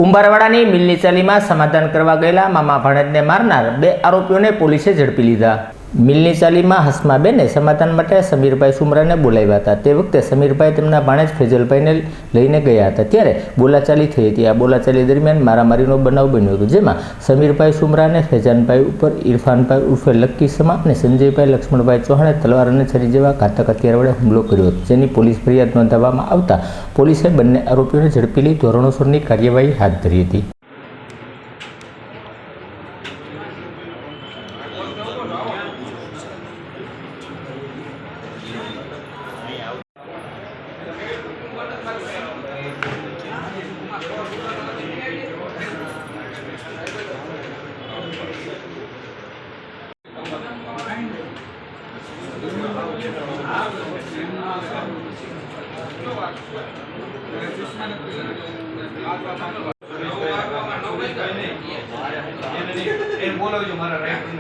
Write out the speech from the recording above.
કુંભારવાડાની મિલની ચાલીમાં સમાધાન કરવા ગયેલા મામા ભાણેજને મારનાર 2 આરોપીઓને પોલીસે ઝડપી લીધા। મિલની ચાલીમાં હસમાબેને સમાધાન માટે સમીરભાઈ સુમરાને બોલાવ્યા હતા। તે વખતે સમીરભાઈ તેમના ભાણેજ ફેજલભાઈને લઈને ગયા હતા, ત્યારે બોલાચાલી થઈ હતી। આ બોલાચાલી દરમિયાન મારામારીનો બનાવ બન્યો હતો, જેમાં સમીરભાઈ સુમરાને ફેજાનભાઈ ઉપર ઇરફાનભાઈ ઉર્ફે લક્કી સમા અને સંજયભાઈ લક્ષ્મણભાઈ ચૌહાણે તલવાર અને છરી જેવા ઘાતક હથિયાર વડે હુમલો કર્યો હતો, જેની પોલીસ ફરિયાદ નોંધાવવામાં આવતા પોલીસે બંને આરોપીઓને ઝડપી લઈ ધોરણસરની કાર્યવાહી હાથ ધરી હતી। બોલાવજો મારા રાઈટ